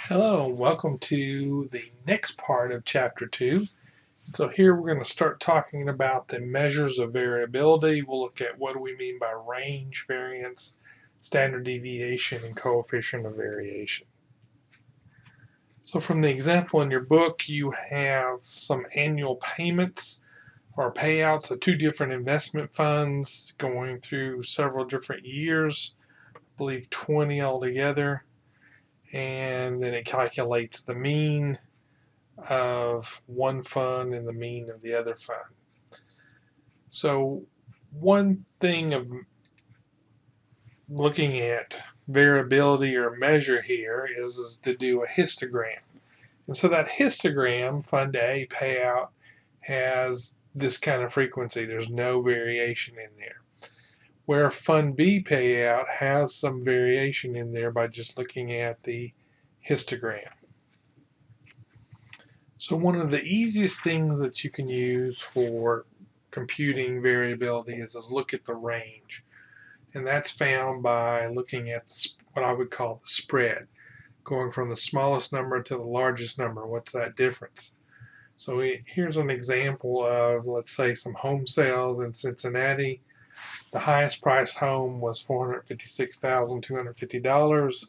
Hello, and welcome to the next part of Chapter 2. So here we're going to start talking about the measures of variability. We'll look at what do we mean by range, variance, standard deviation, and coefficient of variation. So from the example in your book, you have some annual payments or payouts of two different investment funds going through several different years, I believe 20 altogether, and then it calculates the mean of one fund and the mean of the other fund. So one thing of looking at variability or measure here is to do a histogram. And so that histogram, fund A payout, has this kind of frequency. There's no variation in there. Where fund B payout has some variation in there by just looking at the histogram. So one of the easiest things that you can use for computing variability is look at the range. And that's found by looking at what I would call the spread, going from the smallest number to the largest number. What's that difference? So here's an example of, let's say, some home sales in Cincinnati. The highest priced home was $456,250. The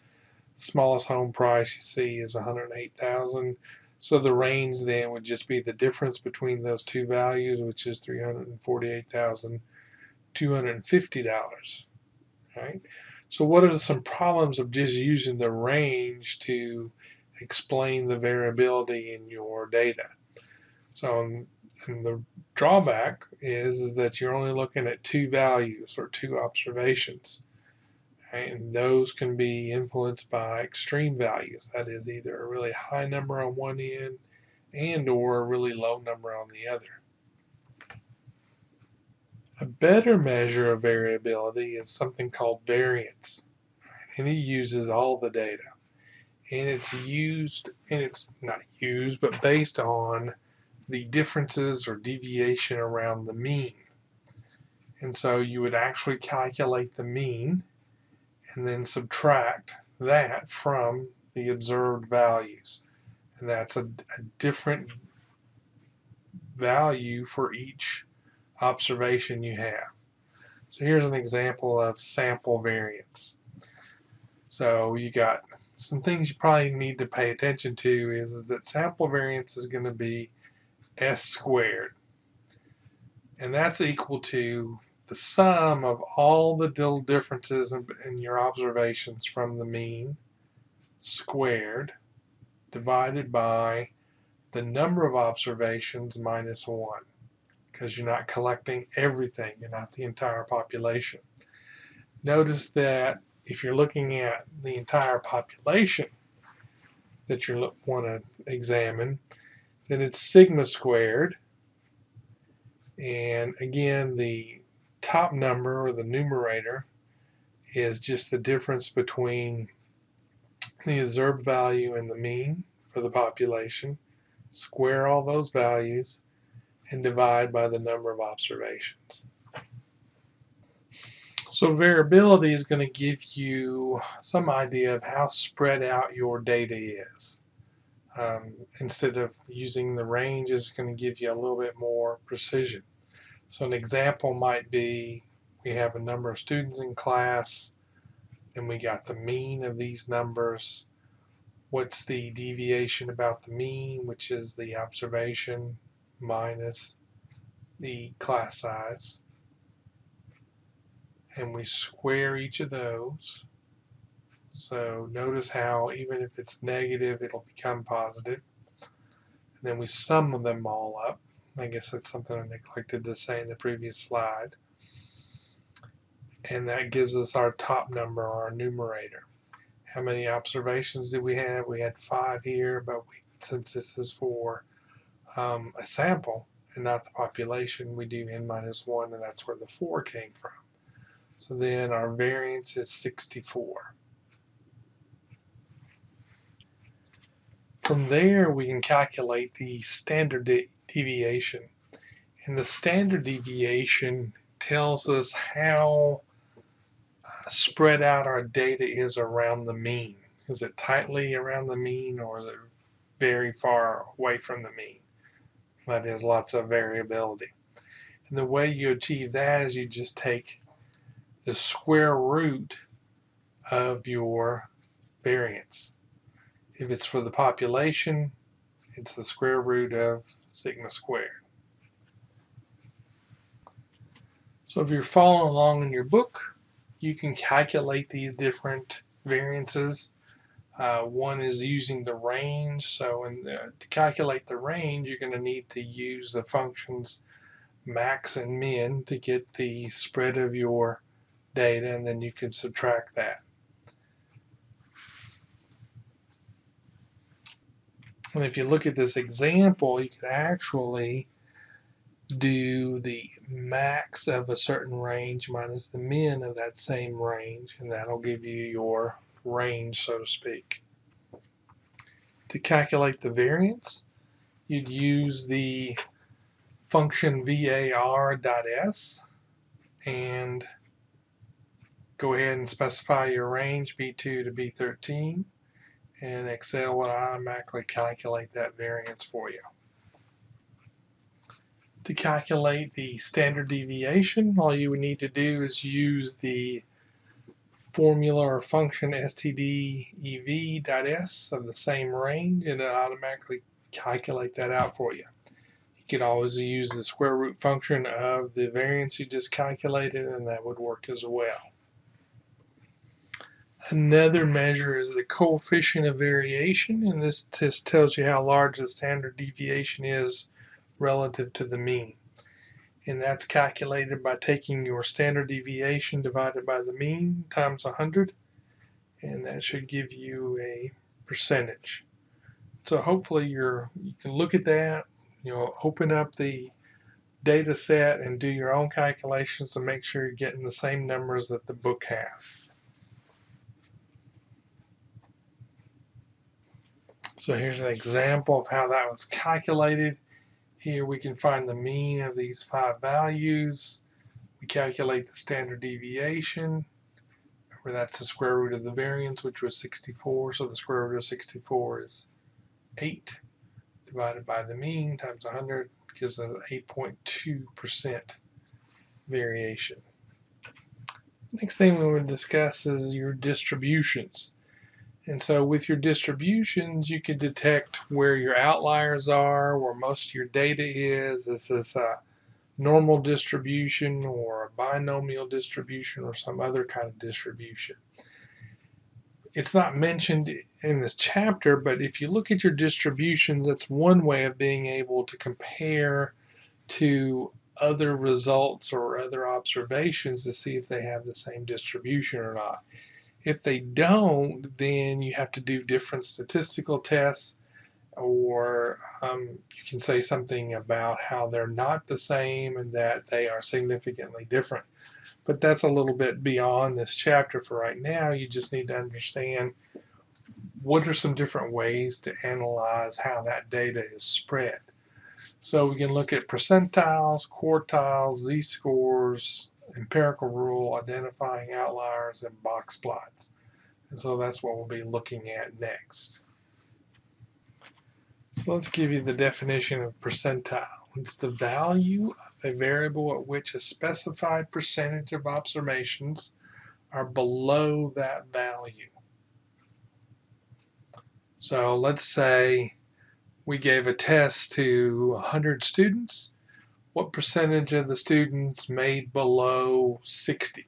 smallest home price you see is $108,000. So the range then would just be the difference between those two values, which is $348,250. Right? So what are some problems of just using the range to explain the variability in your data? So and the drawback is that you're only looking at two values or two observations. Right? And those can be influenced by extreme values. That is either a really high number on one end and or a really low number on the other. A better measure of variability is something called variance. And it uses all the data. And it's not used, but based on the differences or deviation around the mean. And so you would actually calculate the mean and then subtract that from the observed values. And that's a different value for each observation you have. So here's an example of sample variance. So you got some things you probably need to pay attention to is that sample variance is going to be S squared. And that's equal to the sum of all the little differences in your observations from the mean squared divided by the number of observations minus 1, because you're not collecting everything. You're not the entire population. Notice that if you're looking at the entire population that you want to examine, then it's sigma squared. And again, the top number, or the numerator, is just the difference between the observed value and the mean for the population. Square all those values and divide by the number of observations. So variability is going to give you some idea of how spread out your data is. Instead of using the range, it's going to give you a little bit more precision. So an example might be we have a number of students in class, and we got the mean of these numbers. What's the deviation about the mean, which is the observation minus the class size? And we square each of those. So notice how even if it's negative, it'll become positive. And then we sum them all up. I guess that's something I neglected to say in the previous slide. And that gives us our top number, our numerator. How many observations did we have? We had 5 here, but since this is for a sample and not the population, we do n minus 1, and that's where the 4 came from. So then our variance is 64. From there, we can calculate the standard deviation. And the standard deviation tells us how spread out our data is around the mean. Is it tightly around the mean, or is it very far away from the mean? That is lots of variability. And the way you achieve that is you just take the square root of your variance. If it's for the population, it's the square root of sigma squared. So if you're following along in your book, you can calculate these different variances. One is using the range. So to calculate the range, you're going to need to use the functions max and min to get the spread of your data, and then you can subtract that. And if you look at this example, you could actually do the max of a certain range minus the min of that same range, and that'll give you your range, so to speak. To calculate the variance, you'd use the function var.s and go ahead and specify your range B2 to B13, and Excel will automatically calculate that variance for you. To calculate the standard deviation, all you would need to do is use the formula or function stdev.s of the same range, and it'll automatically calculate that out for you. You could always use the square root function of the variance you just calculated, and that would work as well. Another measure is the coefficient of variation, and this just tells you how large the standard deviation is relative to the mean. And that's calculated by taking your standard deviation divided by the mean times 100, and that should give you a percentage. So hopefully you can look at that, open up the data set and do your own calculations to make sure you're getting the same numbers that the book has. So here's an example of how that was calculated. Here we can find the mean of these 5 values. We calculate the standard deviation. Remember, that's the square root of the variance, which was 64. So the square root of 64 is 8 divided by the mean times 100 gives us 8.2% variation. Next thing we want to discuss is your distributions. And so with your distributions, you can detect where your outliers are, where most of your data is. Is this a normal distribution or a binomial distribution or some other kind of distribution? It's not mentioned in this chapter, but if you look at your distributions, that's one way of being able to compare to other results or other observations to see if they have the same distribution or not. If they don't, then you have to do different statistical tests, or you can say something about how they're not the same and that they are significantly different. But that's a little bit beyond this chapter for right now. You just need to understand what are some different ways to analyze how that data is spread. So we can look at percentiles, quartiles, z-scores, empirical rule, identifying outliers, and box plots. And so that's what we'll be looking at next. So let's give you the definition of percentile. It's the value of a variable at which a specified percentage of observations are below that value. So let's say we gave a test to 100 students. What percentage of the students made below 60?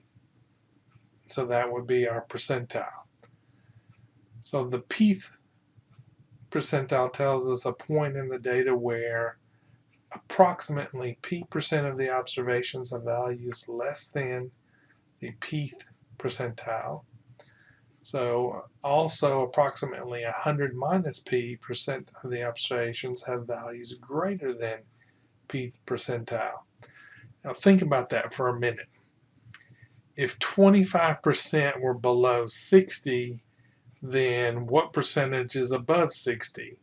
So that would be our percentile. So the pth percentile tells us a point in the data where approximately p% of the observations have values less than the pth percentile. So also approximately 100 minus p% of the observations have values greater than pth percentile. Now think about that for a minute. If 25% were below 60, then what percentage is above 60?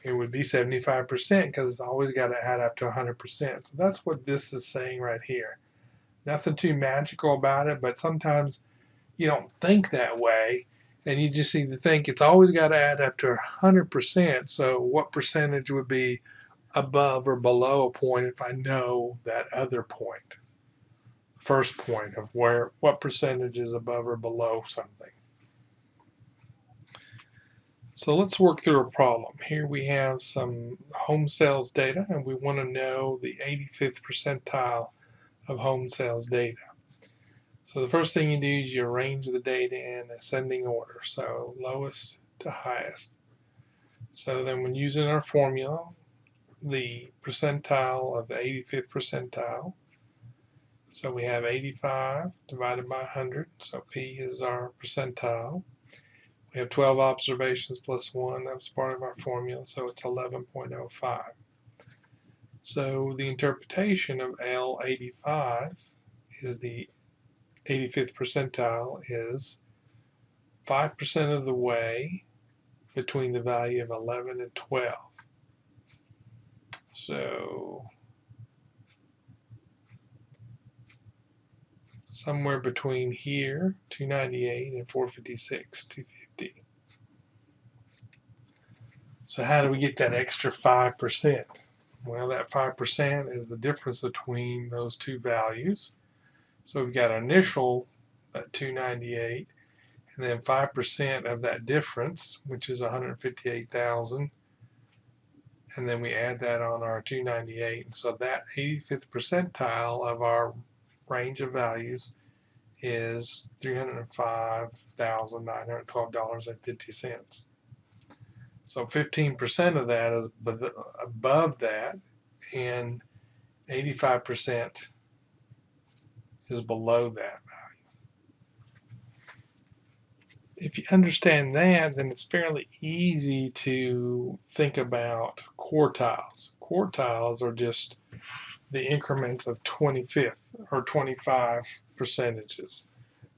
It would be 75%, because it's always got to add up to 100%. So that's what this is saying right here. Nothing too magical about it, but sometimes you don't think that way, And you just need to think it's always got to add up to 100%. So what percentage would be above or below a point if I know that other point, first point of what percentage is above or below something. So let's work through a problem. Here we have some home sales data, and we want to know the 85th percentile of home sales data. So the first thing you do is you arrange the data in ascending order, so lowest to highest. So then when using our formula, the percentile of the 85th percentile, so we have 85 divided by 100, so P is our percentile. We have 12 observations plus 1, that was part of our formula, so it's 11.05. So the interpretation of L85 is the 85th percentile is 5% of the way between the value of 11 and 12. So somewhere between here, 298, and 456, 250. So how do we get that extra 5%? Well, that 5% is the difference between those two values. So we've got our initial, that 298, and then 5% of that difference, which is 158,000, and then we add that on our 298. And so that 85th percentile of our range of values is $305,912.50. So 15% of that is above that, and 85% is below that value. If you understand that, then it's fairly easy to think about quartiles. Quartiles are just the increments of 25th or 25 percentages.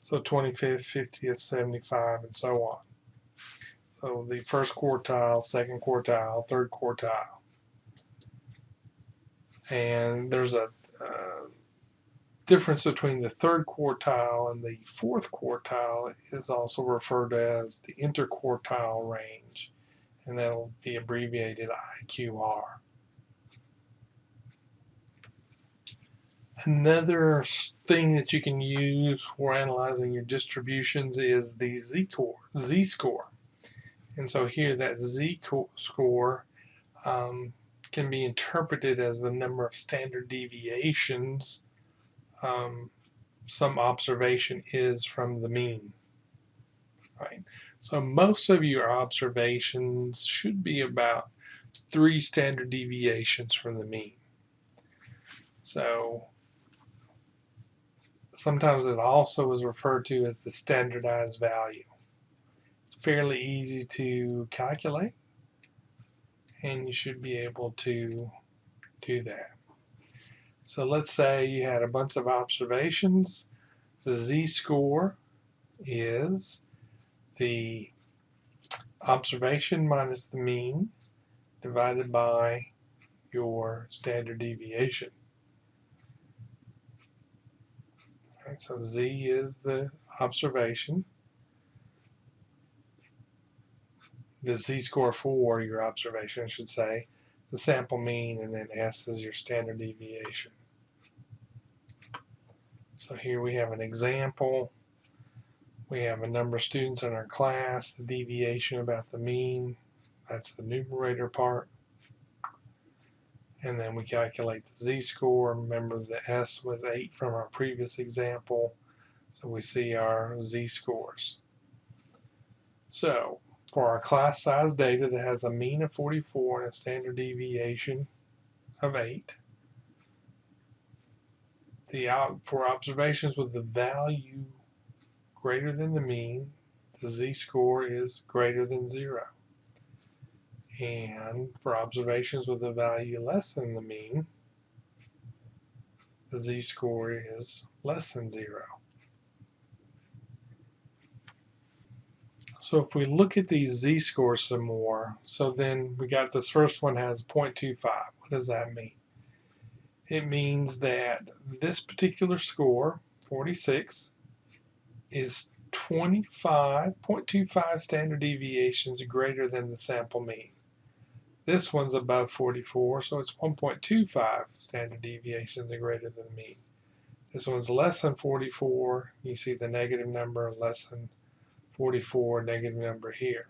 So 25th, 50th, 75, and so on. So the first quartile, second quartile, third quartile. And there's a difference between the third quartile and the fourth quartile is also referred to as the interquartile range, and that'll be abbreviated IQR. Another thing that you can use for analyzing your distributions is the z-score. And so here that z-score can be interpreted as the number of standard deviations some observation is from the mean, right? So most of your observations should be about 3 standard deviations from the mean. So sometimes it also is referred to as the standardized value. It's fairly easy to calculate, and you should be able to do that. So let's say you had a bunch of observations. The z-score is the observation minus the mean divided by your standard deviation. Right, so z is the observation, the z-score for your observation, I should say, the sample mean, and then s is your standard deviation. So here we have an example. We have a number of students in our class, the deviation about the mean, that's the numerator part. And then we calculate the z-score. Remember the s was 8 from our previous example, so we see our z-scores. So for our class size data that has a mean of 44 and a standard deviation of 8, for observations with the value greater than the mean, the z-score is greater than 0. And for observations with a value less than the mean, the z-score is less than 0. So if we look at these z-scores some more, so then we got this first one has 0.25. What does that mean? It means that this particular score, 46, is 25.25 standard deviations greater than the sample mean. This one's above 44, so it's 1.25 standard deviations greater than the mean. This one's less than 44. You see the negative number, less than 44, negative number here.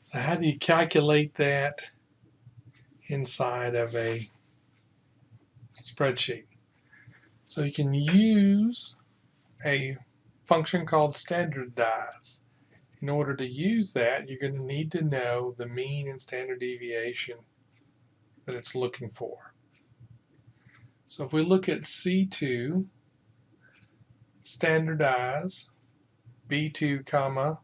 So how do you calculate that inside of a spreadsheet? So you can use a function called standardize. In order to use that, you're going to need to know the mean and standard deviation that it's looking for. So if we look at C2, standardize B2, comma,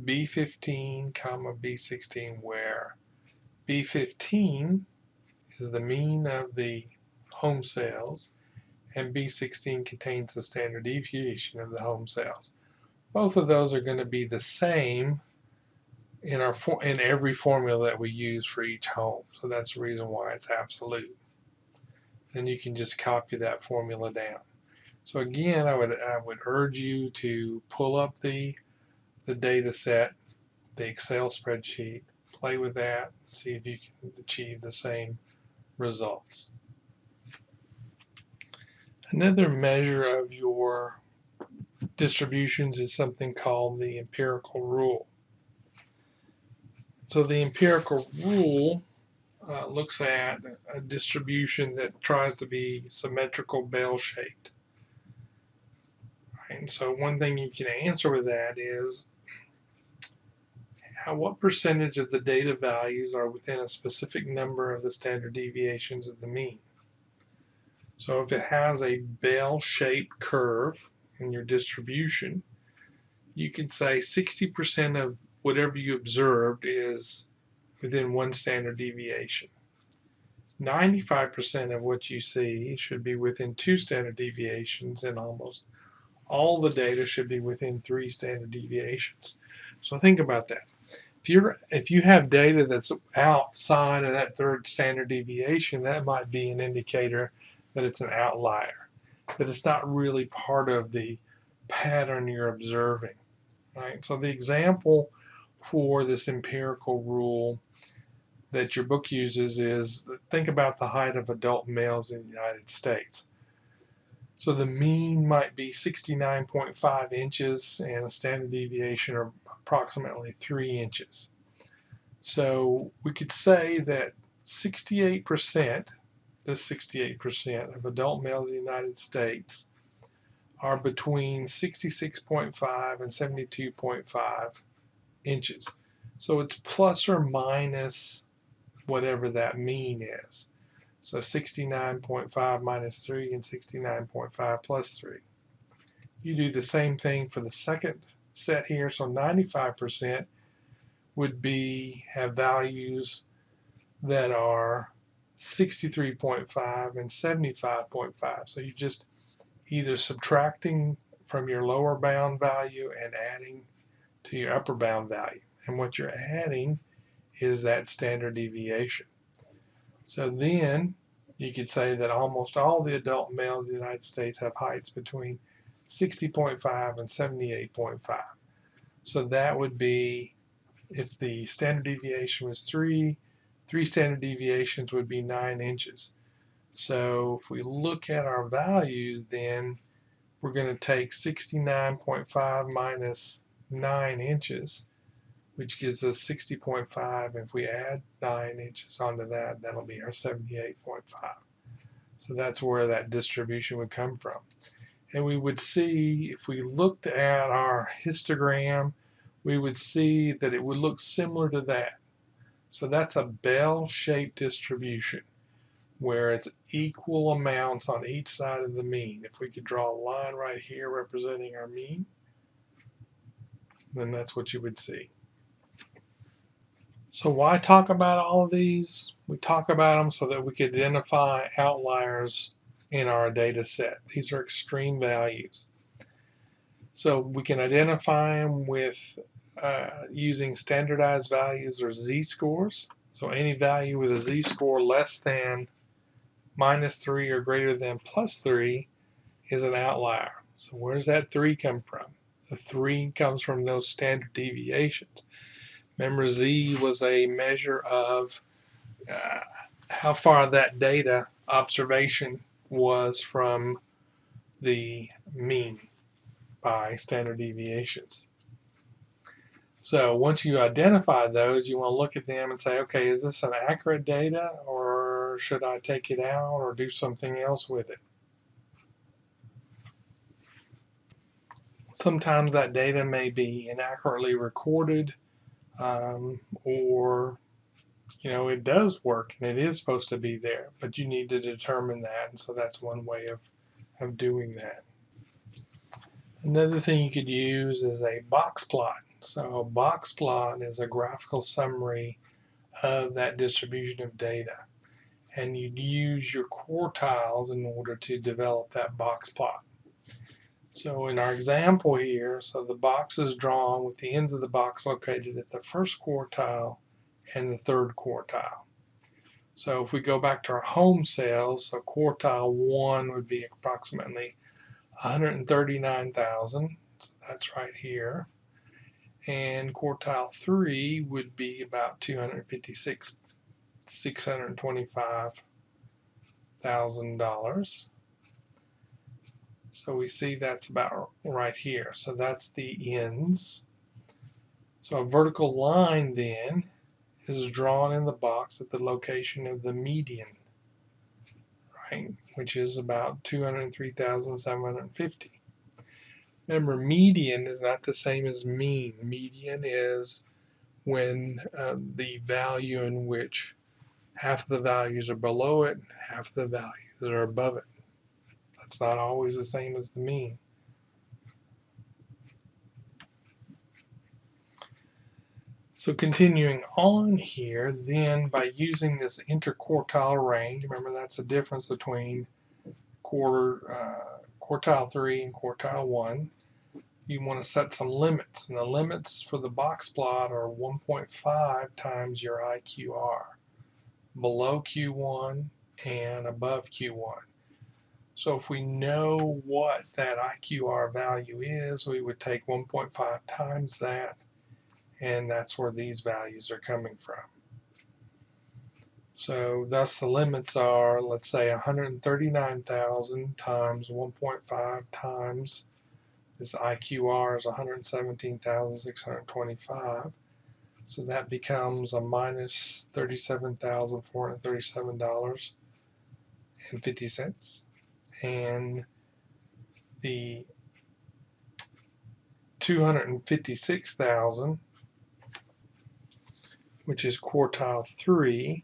B15, comma, B16, where B15 is the mean of the home sales and B16 contains the standard deviation of the home sales. Both of those are going to be the same in every formula that we use for each home. So that's the reason why it's absolute. Then you can just copy that formula down. So again, I would urge you to pull up the data set, the Excel spreadsheet, play with that, see if you can achieve the same results. Another measure of your distributions is something called the empirical rule. So the empirical rule looks at a distribution that tries to be symmetrical, bell-shaped. Right? And so one thing you can answer with that is what percentage of the data values are within a specific number of the standard deviations of the mean. So if it has a bell-shaped curve in your distribution, you can say 60% of whatever you observed is within one standard deviation. 95% of what you see should be within 2 standard deviations, and almost all the data should be within 3 standard deviations. So think about that. If you have data that's outside of that 3rd standard deviation, that might be an indicator that it's an outlier, that it's not really part of the pattern you're observing. Right? So the example for this empirical rule that your book uses is, think about the height of adult males in the United States. So the mean might be 69.5 inches and a standard deviation of approximately 3 inches. So we could say that 68%, this 68% of adult males in the United States are between 66.5 and 72.5 inches. So it's plus or minus whatever that mean is. So 69.5 minus 3 and 69.5 plus 3. You do the same thing for the second set here. So 95% would have values that are 63.5 and 75.5. So you're just either subtracting from your lower bound value and adding to your upper bound value. And what you're adding is that standard deviation. So then you could say that almost all the adult males in the United States have heights between 60.5 and 78.5. So that would be, if the standard deviation was 3 standard deviations would be 9 inches. So if we look at our values, then we're going to take 69.5 minus 9 inches, which gives us 60.5. If we add 9 inches onto that, that'll be our 78.5. So that's where that distribution would come from. And we would see, if we looked at our histogram, we would see that it would look similar to that. So that's a bell-shaped distribution where it's equal amounts on each side of the mean. If we could draw a line right here representing our mean, then that's what you would see. So why talk about all of these? We talk about them so that we could identify outliers in our data set. These are extreme values. So we can identify them with using standardized values or z-scores. So any value with a z-score less than -3 or greater than +3 is an outlier. So where does that 3 come from? The 3 comes from those standard deviations. Remember, Z was a measure of how far that data observation was from the mean by standard deviations. So once you identify those, you want to look at them and say, okay, is this an accurate data, or should I take it out or do something else with it? Sometimes that data may be inaccurately recorded, or it does work and it is supposed to be there, but you need to determine that, and so that's one way of doing that. Another thing you could use is a box plot. So a box plot is a graphical summary of that distribution of data, and you'd use your quartiles in order to develop that box plot. So in our example here, so the box is drawn with the ends of the box located at the first quartile and the third quartile. So if we go back to our home sales, so quartile 1 would be approximately 139,000, so that's right here. And quartile 3 would be about 625,000. So we see that's about right here. So that's the ends. So a vertical line then is drawn in the box at the location of the median, right, which is about 203,750. Remember, median is not the same as mean. Median is when the value in which half the values are below it, half the values are above it. That's not always the same as the mean. So continuing on here, then by using this interquartile range, remember that's the difference between quartile 3 and quartile 1, you want to set some limits. And the limits for the box plot are 1.5 times your IQR, below Q1 and above Q1. So if we know what that IQR value is, we would take 1.5 times that, and that's where these values are coming from. So thus the limits are, let's say, 139,000 times 1.5 times this IQR is 117,625. So that becomes a minus $37,437.50. And the 256,000, which is quartile 3,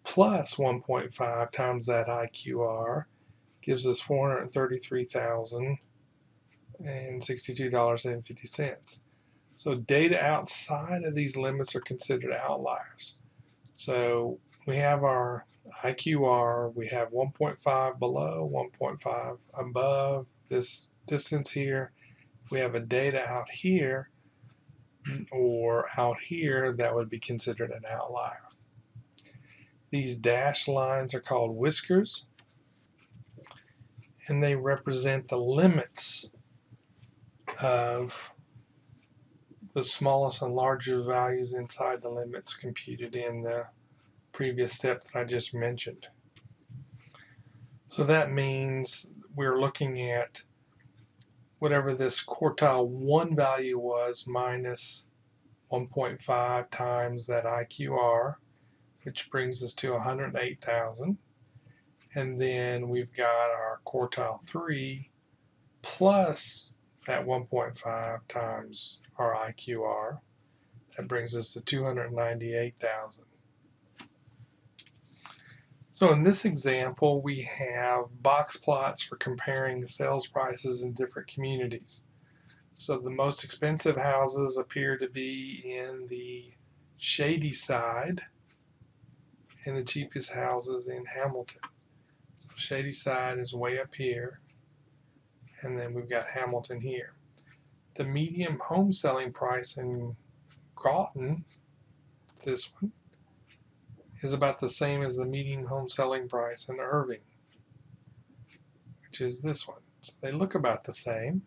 plus 1.5 times that IQR gives us $433,062.50. So data outside of these limits are considered outliers. So we have our IQR, we have 1.5 below, 1.5 above this distance here. If we have a data out here or out here, that would be considered an outlier. These dashed lines are called whiskers, and they represent the limits of the smallest and largest values inside the limits computed in the previous step that I just mentioned. So that means we're looking at whatever this quartile 1 value was minus 1.5 times that IQR, which brings us to 108,000. And then we've got our quartile 3 plus that 1.5 times our IQR. That brings us to 298,000. So in this example, we have box plots for comparing the sales prices in different communities. So the most expensive houses appear to be in the shady side, and the cheapest houses in Hamilton. So shady side is way up here, and then we've got Hamilton here. The median home selling price in Groton, this one, is about the same as the median home selling price in Irving, which is this one. So they look about the same.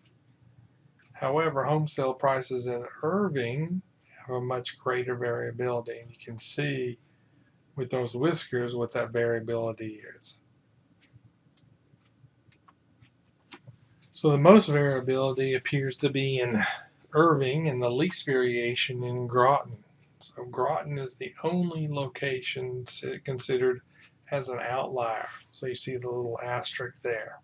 However, home sale prices in Irving have a much greater variability, and you can see with those whiskers what that variability is. So the most variability appears to be in Irving and the least variation in Groton. So Groton is the only location considered as an outlier. So you see the little asterisk there.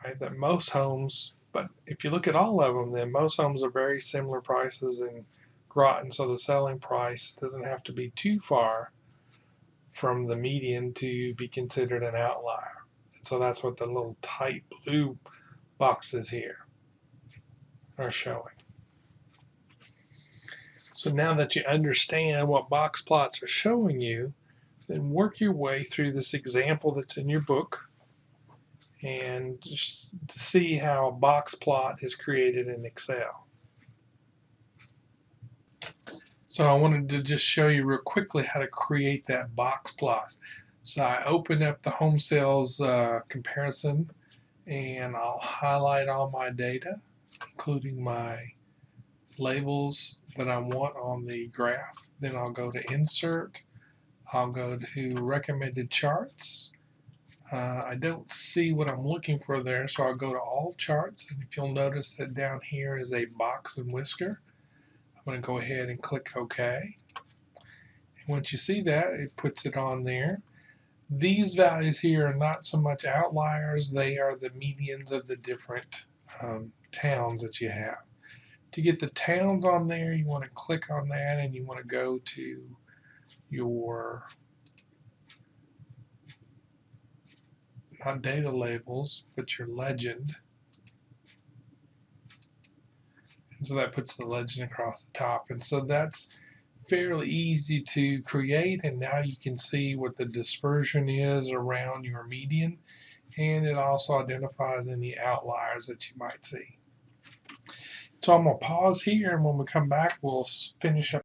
Right, that most homes, but if you look at all of them, then most homes are very similar prices in Groton, so the selling price doesn't have to be too far from the median to be considered an outlier. And so that's what the little tight blue boxes here are showing. So now that you understand what box plots are showing you, then work your way through this example that's in your book and just to see how a box plot is created in Excel. So I wanted to just show you real quickly how to create that box plot. So I open up the home sales comparison, and I'll highlight all my data, including my labels that I want on the graph. Then I'll go to Insert. I'll go to Recommended Charts. I don't see what I'm looking for there, so I'll go to All Charts, and if you'll notice that down here is a box and whisker. I'm going to go ahead and click OK. And once you see that, it puts it on there. These values here are not so much outliers, they are the medians of the different towns that you have. To get the towns on there, you want to click on that and you want to go to your, not data labels, but your legend. And so that puts the legend across the top. And so that's fairly easy to create, and now you can see what the dispersion is around your median, and it also identifies any outliers that you might see. So I'm going to pause here, and when we come back, we'll finish up